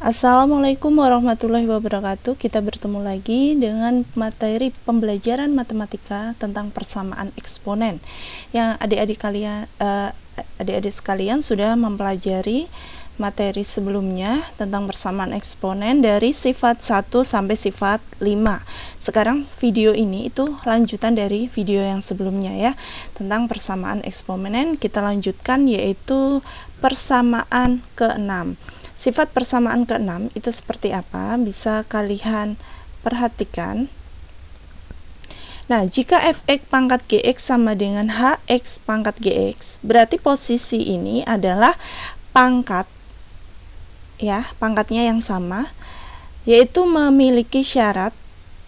Assalamualaikum warahmatullahi wabarakatuh. Kita bertemu lagi dengan materi pembelajaran matematika tentang persamaan eksponen. Yang adik-adik sekalian sudah mempelajari materi sebelumnya tentang persamaan eksponen dari sifat 1 sampai sifat 5. Sekarang video ini itu lanjutan dari video yang sebelumnya ya, tentang persamaan eksponen. Kita lanjutkan yaitu persamaan ke-6. Sifat persamaan ke-6 itu seperti apa? Bisa kalian perhatikan. Nah, jika fx pangkat gx sama dengan hx pangkat gx, berarti posisi ini adalah pangkat, ya, pangkatnya yang sama, yaitu memiliki syarat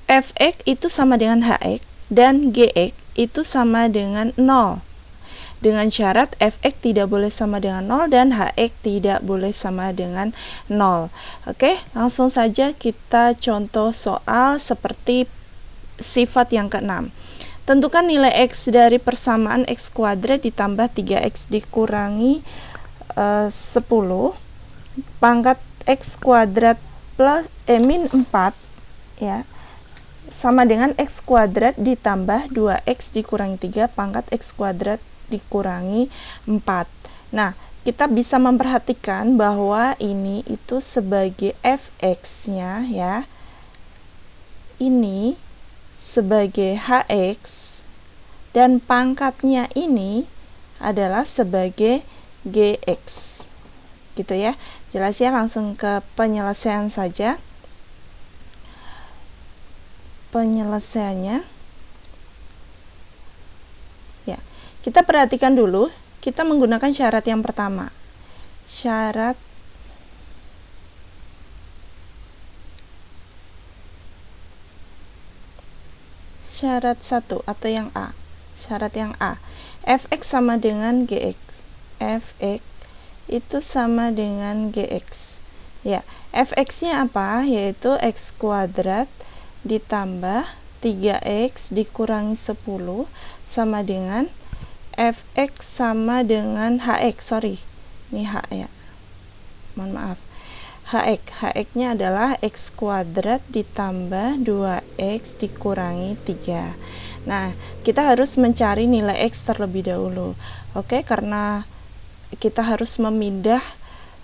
fx itu sama dengan hx dan gx itu sama dengan 0. Dengan syarat fx tidak boleh sama dengan 0 dan hx tidak boleh sama dengan 0. Oke, langsung saja kita contoh soal seperti sifat yang ke-6. Tentukan nilai x dari persamaan x kuadrat ditambah 3x dikurangi 10 pangkat x kuadrat plus min 4 ya, sama dengan x kuadrat ditambah 2x dikurangi 3 pangkat x kuadrat dikurangi 4. Nah, kita bisa memperhatikan bahwa ini itu sebagai fx-nya ya. Ini sebagai hx dan pangkatnya ini adalah sebagai gx. Gitu ya. Jelas ya, langsung ke penyelesaian saja. Penyelesaiannya kita perhatikan dulu, kita menggunakan syarat yang pertama. Syarat satu atau yang A. Syarat yang A. Fx sama dengan Gx. Fx itu sama dengan Gx. Ya, Fx-nya apa? Yaitu x kuadrat ditambah 3x dikurangi 10 sama dengan fx sama dengan hx, ini h ya, mohon maaf, hx nya adalah x kuadrat ditambah 2x dikurangi 3. Nah, kita harus mencari nilai x terlebih dahulu. Oke, karena kita harus memindah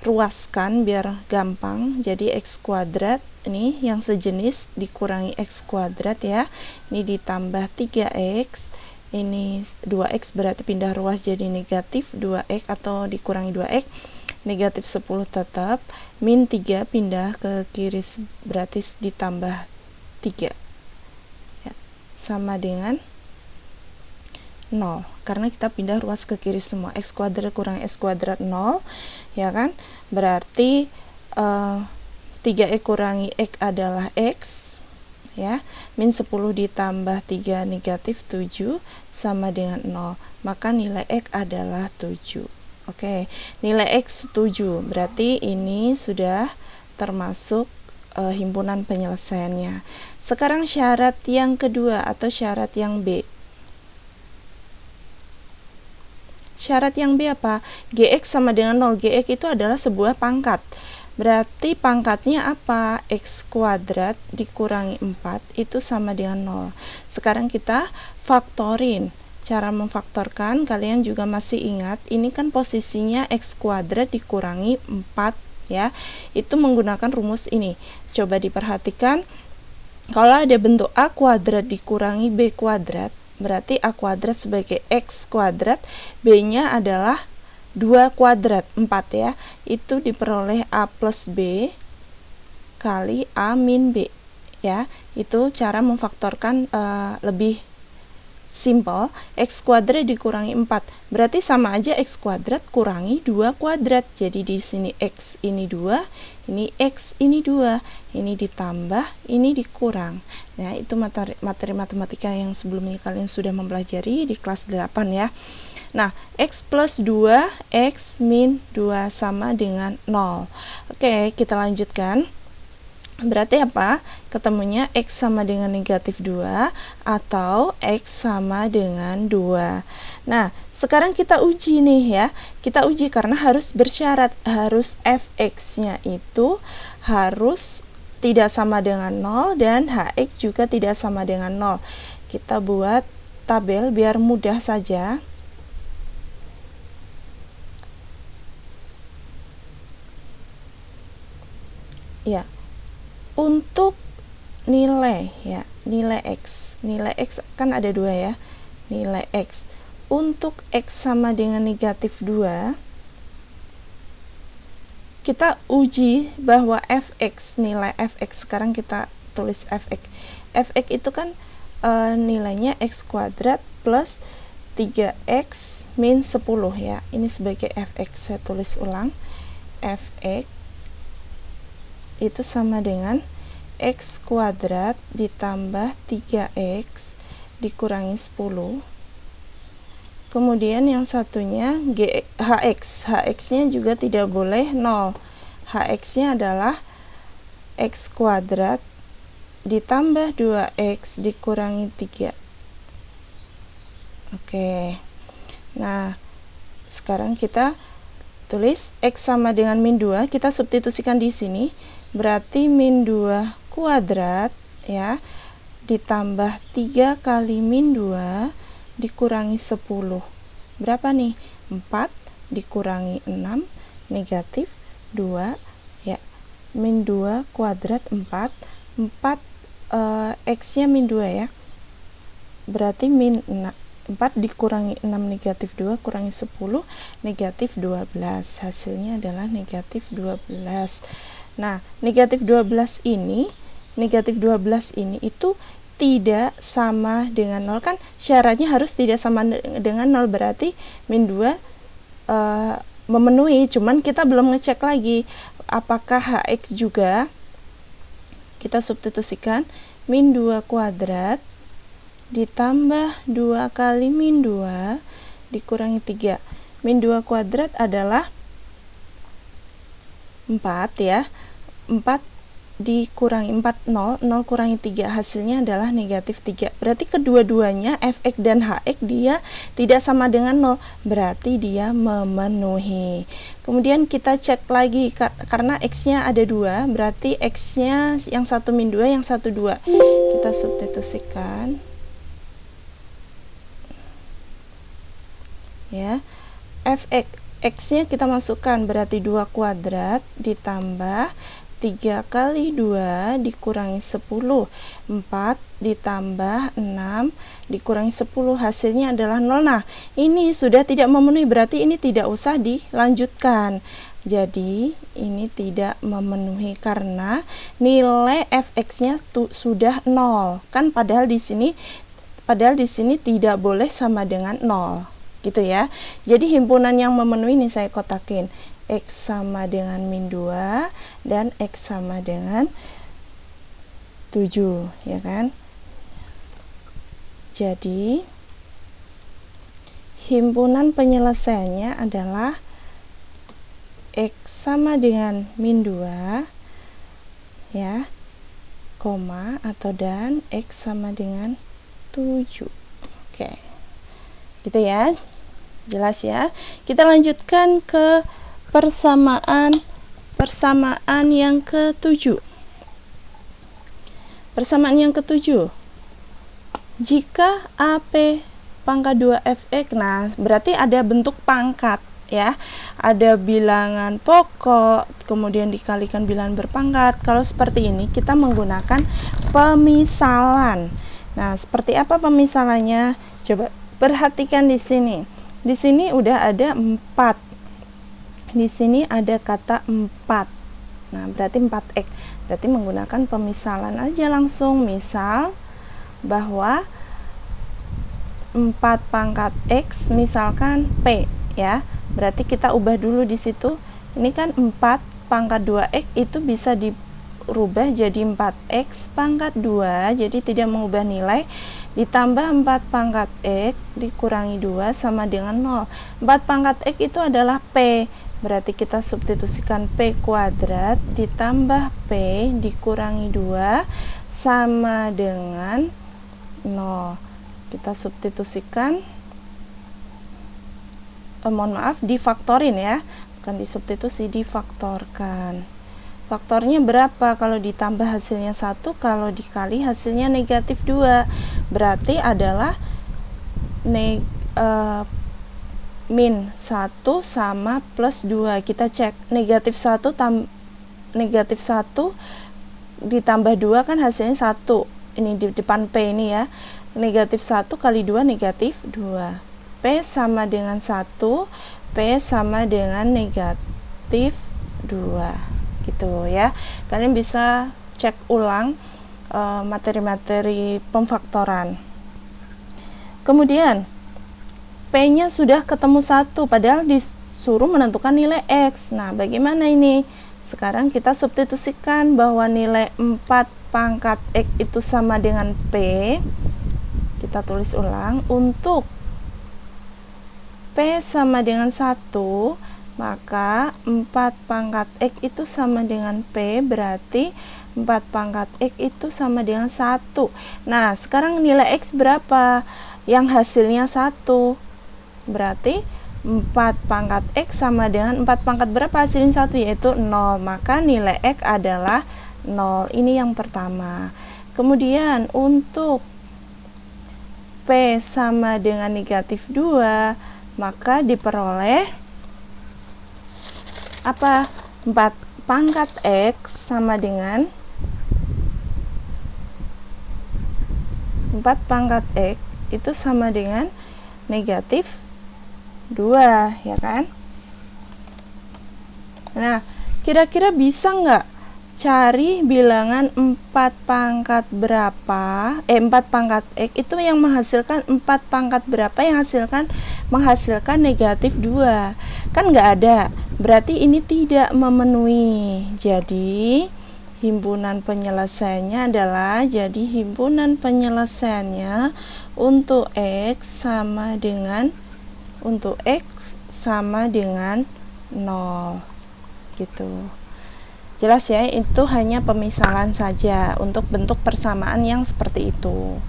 ruaskan biar gampang, jadi x kuadrat ini yang sejenis dikurangi x kuadrat ya, ini ditambah 3x, ini 2x berarti pindah ruas jadi negatif 2x atau dikurangi 2x, negatif 10 tetap, min 3 pindah ke kiri berarti ditambah 3 ya, sama dengan 0 karena kita pindah ruas ke kiri semua. X kuadrat kurang x kuadrat 0 ya kan, berarti 3x kurangi x adalah x ya, min 10 ditambah 3 negatif 7 sama dengan 0, maka nilai x adalah 7. Oke, nilai x 7, berarti ini sudah termasuk himpunan penyelesaiannya. Sekarang syarat yang kedua atau syarat yang B. Syarat yang B apa? Gx sama dengan 0. Gx itu adalah sebuah pangkat. Berarti pangkatnya apa? X kuadrat dikurangi 4 itu sama dengan 0. Sekarang kita faktorin. Cara memfaktorkan, kalian juga masih ingat, ini kan posisinya x kuadrat dikurangi 4 ya. Itu menggunakan rumus ini. Coba diperhatikan, kalau ada bentuk a kuadrat dikurangi b kuadrat, berarti a kuadrat sebagai x kuadrat, b-nya adalah 2 kuadrat 4 ya, itu diperoleh a plus b kali a min b ya. Itu cara memfaktorkan lebih simple. X kuadrat dikurangi 4 berarti sama aja x kuadrat kurangi 2 kuadrat, jadi di sini x ini 2, ini x ini 2, ini ditambah, ini dikurang. Nah, itu materi matematika yang sebelumnya kalian sudah mempelajari di kelas 8 ya. Nah, x plus 2, x min 2 sama dengan 0. Oke, kita lanjutkan. Berarti apa? Ketemunya x sama dengan negatif 2 atau x sama dengan 2. Nah, sekarang kita uji nih ya. Kita uji karena harus bersyarat, harus fx-nya itu harus tidak sama dengan 0 dan Hx juga tidak sama dengan 0. Kita buat tabel biar mudah saja. Ya, untuk nilai ya, nilai x kan ada 2 ya, nilai x. Untuk x sama dengan negatif 2, kita uji bahwa fx, nilai fx, sekarang kita tulis fx. Fx itu kan nilainya x kuadrat plus 3x min 10 ya. Ini sebagai fx, saya tulis ulang. Fx itu sama dengan x kuadrat ditambah 3x dikurangi 10. Kemudian yang satunya hx nya juga tidak boleh 0. Hx nya adalah x kuadrat ditambah 2x dikurangi 3. Oke. Nah, sekarang kita tulis x sama dengan min 2, kita substitusikan di sini. Berarti min 2 kuadrat ya ditambah 3 kali min 2 dikurangi 10. Berapa nih? 4 dikurangi 6 negatif 2 ya. Min 2 kuadrat 4 x nya min 2 ya. Berarti min 4 dikurangi 6 negatif 2 kurangi 10 negatif 12. Hasilnya adalah negatif 12. Nah, negatif 12 ini itu tidak sama dengan 0, kan syaratnya harus tidak sama dengan 0, berarti min 2 memenuhi, cuman kita belum ngecek lagi apakah hx juga. Kita substitusikan min 2 kuadrat ditambah 2 kali min 2 dikurangi 3. Min 2 kuadrat adalah 4 ya. 4 dikurangi 4, 0 kurangi 3, hasilnya adalah negatif 3. Berarti kedua-duanya fx dan hx dia tidak sama dengan 0, berarti dia memenuhi. Kemudian kita cek lagi, karena x nya ada 2, berarti x nya yang satu min 2, yang satu 2. Kita substitusikan ya. Fx, x-nya kita masukkan, berarti 2 kuadrat ditambah 3 kali 2 dikurangi 10. 4 ditambah 6 dikurangi 10, hasilnya adalah 0. Nah, ini sudah tidak memenuhi, berarti ini tidak usah dilanjutkan. Jadi, ini tidak memenuhi karena nilai fx-nya sudah 0. Kan padahal di sini tidak boleh sama dengan 0. Gitu ya. Jadi himpunan yang memenuhi ini saya kotakin. X sama dengan min 2 dan X sama dengan 7 ya kan. Jadi himpunan penyelesaiannya adalah X sama dengan min 2 ya, koma atau dan X sama dengan 7. Oke. Gitu ya. Jelas ya. Kita lanjutkan ke persamaan yang ke-7. Persamaan yang ke-7. Jika AP pangkat 2fx, nah berarti ada bentuk pangkat ya. Ada bilangan pokok, kemudian dikalikan bilangan berpangkat. Kalau seperti ini kita menggunakan pemisalan. Nah, seperti apa pemisalannya? Coba perhatikan di sini. Di sini udah ada 4. Di sini ada kata 4. Nah, berarti 4x. Berarti menggunakan pemisalan aja langsung. Misal bahwa 4 pangkat x misalkan p ya. Berarti kita ubah dulu di situ. Ini kan 4 pangkat 2x itu bisa dirubah jadi 4x pangkat 2. Jadi tidak mengubah nilai. Ditambah 4 pangkat x dikurangi 2 sama dengan 0. 4 pangkat x itu adalah p. Berarti kita substitusikan p kuadrat ditambah p dikurangi 2 sama dengan 0. Kita substitusikan, mohon maaf, difaktorin ya, bukan disubstitusi, difaktorkan. Faktornya berapa? Kalau ditambah hasilnya 1, kalau dikali hasilnya negatif 2. Berarti adalah min 1 sama plus 2. Kita cek negatif 1 ditambah 2 kan hasilnya 1. Ini di depan P ini ya. Negatif 1 kali 2 negatif 2. P sama dengan 1, P sama dengan negatif 2 gitu ya. Kalian bisa cek ulang materi-materi pemfaktoran. Kemudian P-nya sudah ketemu 1, padahal disuruh menentukan nilai X. Nah, bagaimana ini? Sekarang kita substitusikan bahwa nilai 4 pangkat X itu sama dengan P. Kita tulis ulang. Untuk P sama dengan 1, maka 4 pangkat X itu sama dengan P, berarti 4 pangkat X itu sama dengan 1. Nah, sekarang nilai X berapa? Yang hasilnya 1. Berarti 4 pangkat X sama dengan 4 pangkat berapa hasilnya 1, yaitu 0. Maka nilai X adalah 0. Ini yang pertama. Kemudian untuk P sama dengan negatif 2, maka diperoleh apa? 4 pangkat X sama dengan 4 pangkat X itu sama dengan negatif 2, ya kan? Nah, kira-kira bisa nggak cari bilangan 4 pangkat berapa? 4 pangkat X itu yang menghasilkan 4 pangkat berapa yang menghasilkan negatif 2? Kan nggak ada. Berarti ini tidak memenuhi. Jadi himpunan penyelesaiannya adalah, untuk X sama dengan 0 gitu. Jelas ya, itu hanya pemisalan saja untuk bentuk persamaan yang seperti itu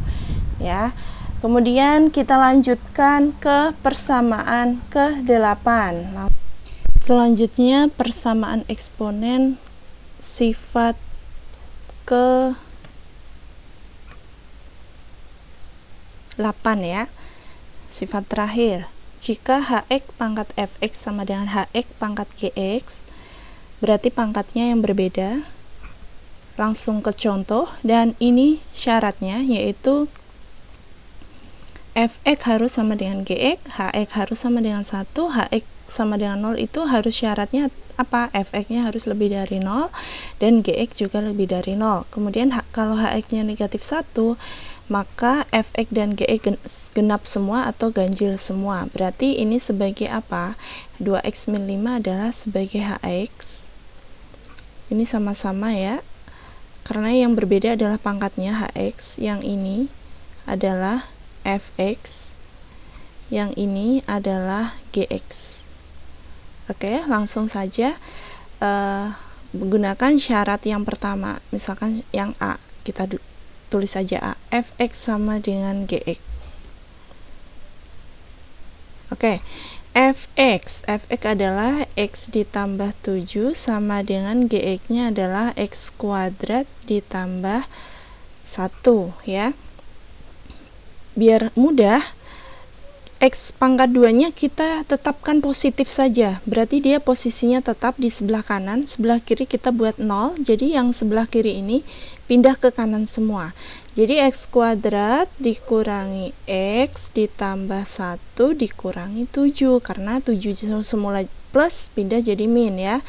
ya. Kemudian kita lanjutkan ke persamaan ke-8. Selanjutnya persamaan eksponen sifat ke-8 ya. Sifat terakhir, jika Hx pangkat Fx sama dengan Hx pangkat Gx, berarti pangkatnya yang berbeda. Langsung ke contoh, dan ini syaratnya, yaitu Fx harus sama dengan Gx, Hx harus sama dengan 1, Hx sama dengan 0. Itu harus syaratnya apa? Fx-nya harus lebih dari 0 dan Gx juga lebih dari 0. Kemudian kalau Hx-nya negatif 1, maka Fx dan Gx genap semua atau ganjil semua. Berarti ini sebagai apa? 2x min 5 adalah sebagai Hx. Ini sama-sama ya, karena yang berbeda adalah pangkatnya Hx. Yang ini adalah Fx, yang ini adalah Gx. Oke, langsung saja menggunakan syarat yang pertama. Misalkan yang A, kita tulis saja A. Fx sama dengan Gx. Oke, Fx adalah x ditambah 7 sama dengan Gx-nya adalah x kuadrat ditambah 1 ya. Biar mudah, x pangkat 2-nya kita tetapkan positif saja. Berarti dia posisinya tetap di sebelah kanan, sebelah kiri kita buat 0. Jadi yang sebelah kiri ini pindah ke kanan semua. Jadi x kuadrat dikurangi x ditambah 1 dikurangi 7, karena 7 semula plus pindah jadi min ya.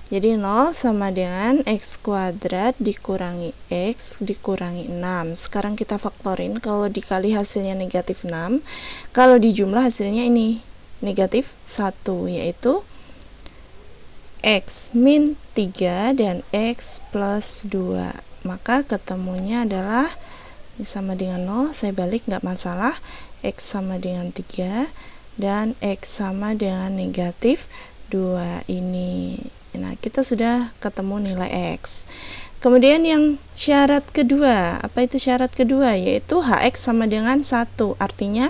Jadi 0 sama dengan x kuadrat dikurangi x dikurangi 6. Sekarang kita faktorin, kalau dikali hasilnya negatif 6, kalau dijumlah hasilnya ini negatif 1, yaitu x min 3 dan x plus 2. Maka ketemunya adalah sama dengan 0, saya balik nggak masalah, x sama dengan 3 dan x sama dengan negatif 2 ini. Nah, kita sudah ketemu nilai x. Kemudian yang syarat kedua, apa itu syarat kedua? Yaitu Hx sama dengan 1. Artinya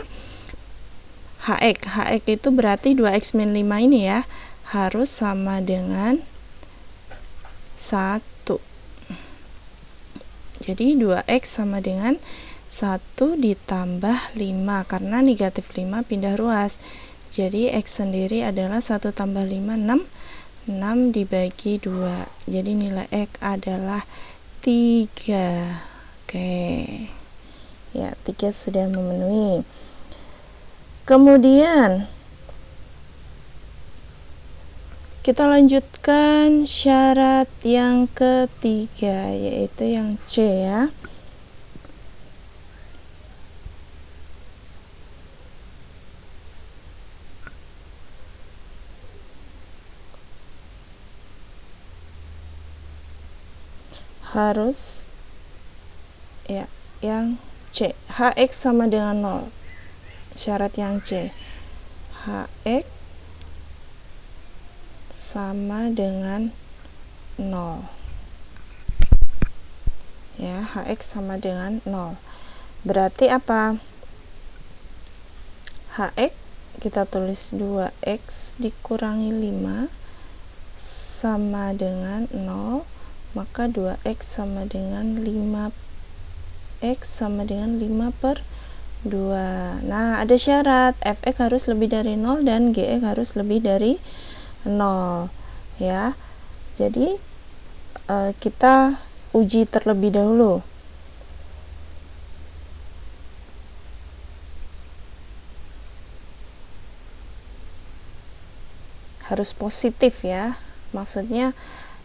Hx itu berarti 2x min 5 ini ya, harus sama dengan 1. Jadi 2x sama dengan 1 ditambah 5, karena negatif 5 pindah ruas. Jadi x sendiri adalah 1 tambah 5, 6. 6 dibagi 2. Jadi nilai x adalah 3. Oke. Ya, 3 sudah memenuhi. Kemudian kita lanjutkan syarat yang ketiga, yaitu yang C ya. Harus ya, yang C, Hx sama dengan 0. Syarat yang C, Hx sama dengan 0. Ya, Hx sama dengan 0. Berarti apa? Hx kita tulis 2x dikurangi 5 sama dengan 0, maka 2x sama dengan 5x sama dengan 5 per 2. Nah, ada syarat, fx harus lebih dari 0 dan gx harus lebih dari 0 ya. Jadi kita uji terlebih dahulu. Harus positif ya, maksudnya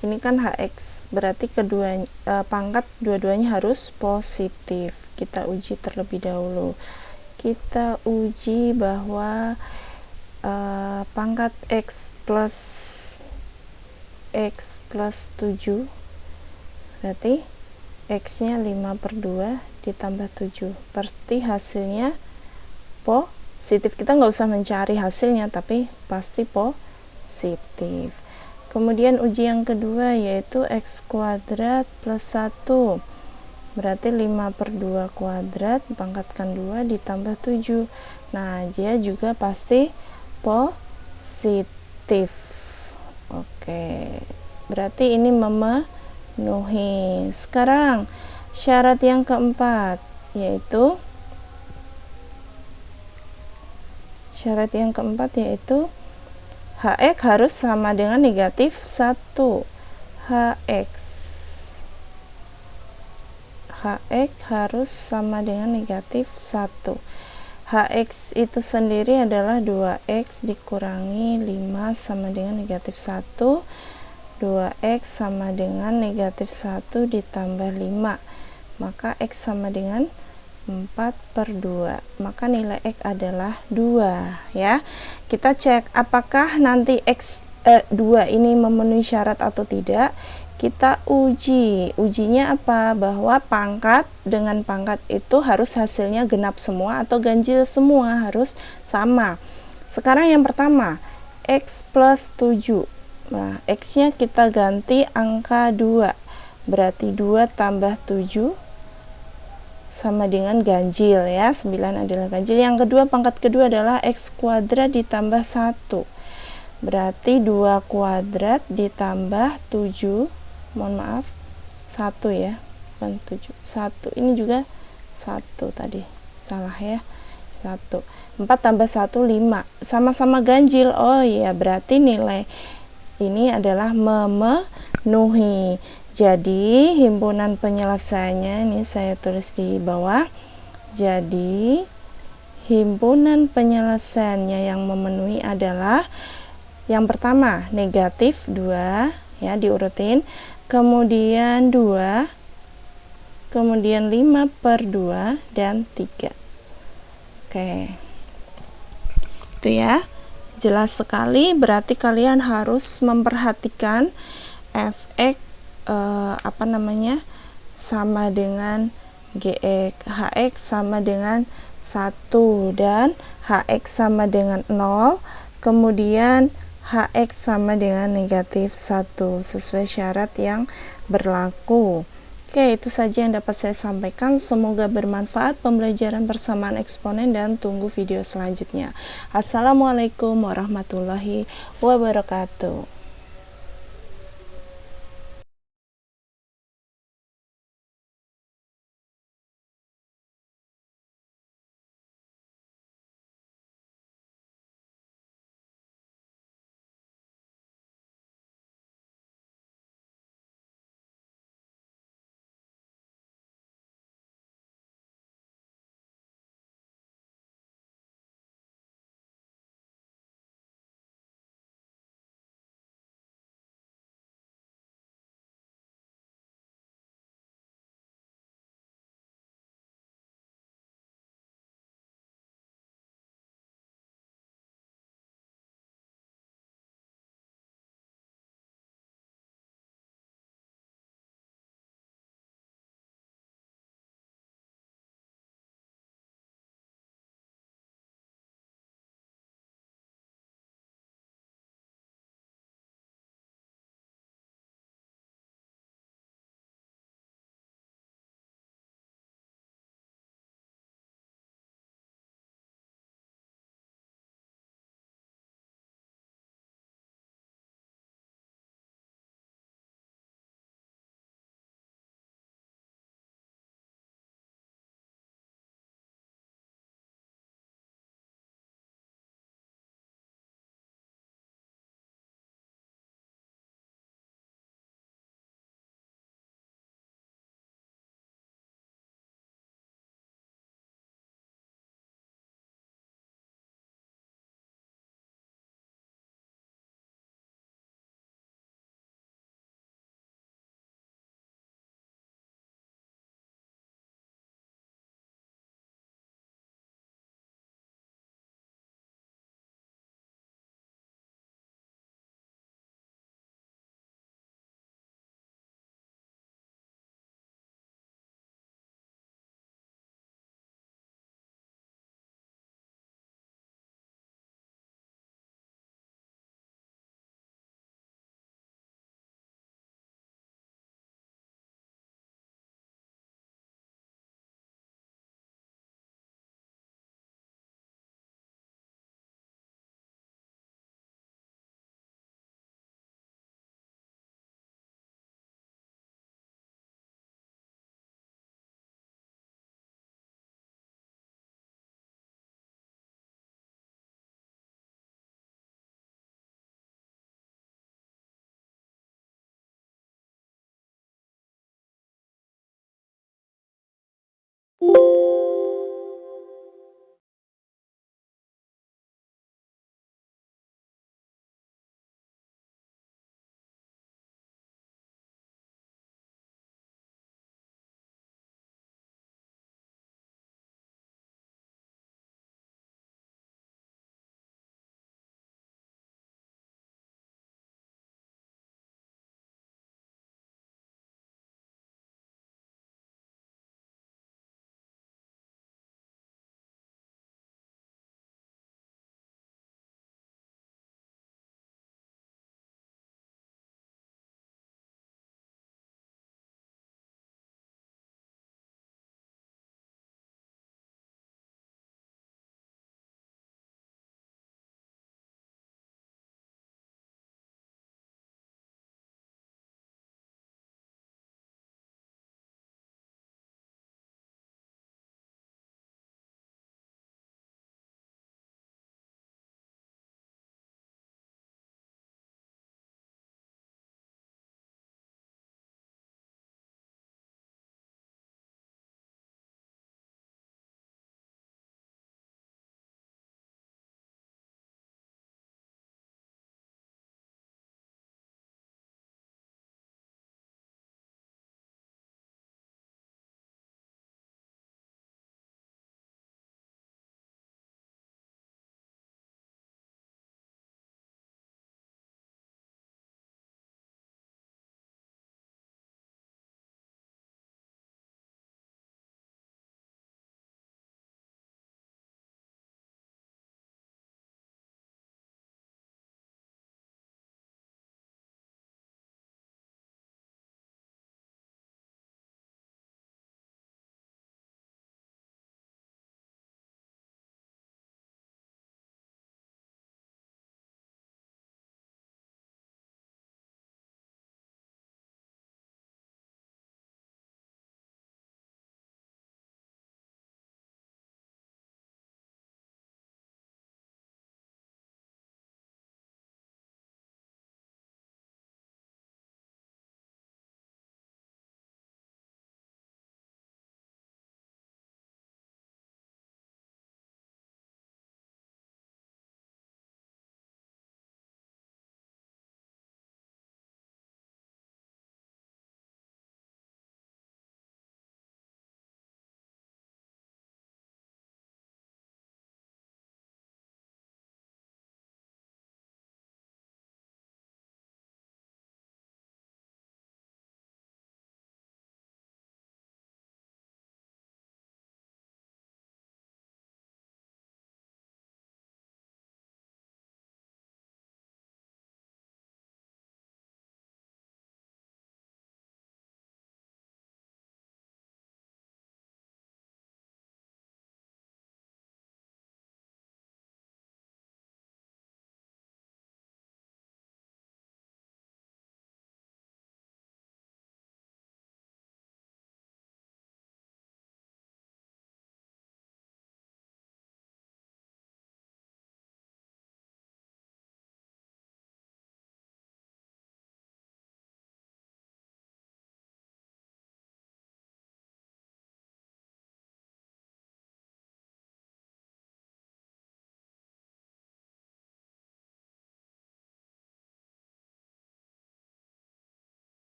ini kan Hx, berarti kedua pangkat dua-duanya harus positif. Kita uji terlebih dahulu. Kita uji bahwa pangkat x plus 7, berarti x nya 5 per 2 ditambah 7, pasti hasilnya positif. Kita nggak usah mencari hasilnya, tapi pasti positif. Kemudian uji yang kedua yaitu x kuadrat plus 1, berarti 5 per 2 kuadrat pangkatkan 2 ditambah 7. Nah, dia juga pasti positif. Oke, berarti ini memenuhi. Sekarang syarat yang keempat, yaitu Hx harus sama dengan negatif 1. Hx harus sama dengan negatif 1. Hx itu sendiri adalah 2x dikurangi 5 sama dengan negatif 1. 2x sama dengan negatif 1 ditambah 5, maka x sama dengan 4 per 2, maka nilai x adalah 2 ya. Kita cek apakah nanti x 2 ini memenuhi syarat atau tidak. Kita ujinya apa? Bahwa pangkat dengan pangkat itu harus hasilnya genap semua atau ganjil semua, harus sama. Sekarang yang pertama, x plus 7. Nah, x nya kita ganti angka 2, berarti 2 tambah 7 sama dengan ganjil ya, 9 adalah ganjil. Yang kedua, pangkat kedua adalah x kuadrat ditambah 1, berarti 2 kuadrat ditambah 7, mohon maaf 1 ya, bukan 7, 1, ini juga 1 tadi, salah ya, 1. 4 tambah 1, 5, sama-sama ganjil. Oh iya, berarti nilai ini adalah memenuhi. Jadi himpunan penyelesaiannya ini saya tulis di bawah. Jadi himpunan penyelesaiannya yang memenuhi adalah yang pertama negatif 2 ya, diurutin, kemudian 2, kemudian 5 per 2 dan 3. Oke, itu ya, jelas sekali. Berarti kalian harus memperhatikan fx sama dengan gx, hx sama dengan 1 dan hx sama dengan 0, kemudian hx sama dengan negatif 1 sesuai syarat yang berlaku. Oke, itu saja yang dapat saya sampaikan. Semoga bermanfaat pembelajaran persamaan eksponen dan tunggu video selanjutnya. Assalamualaikum warahmatullahi wabarakatuh.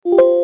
you.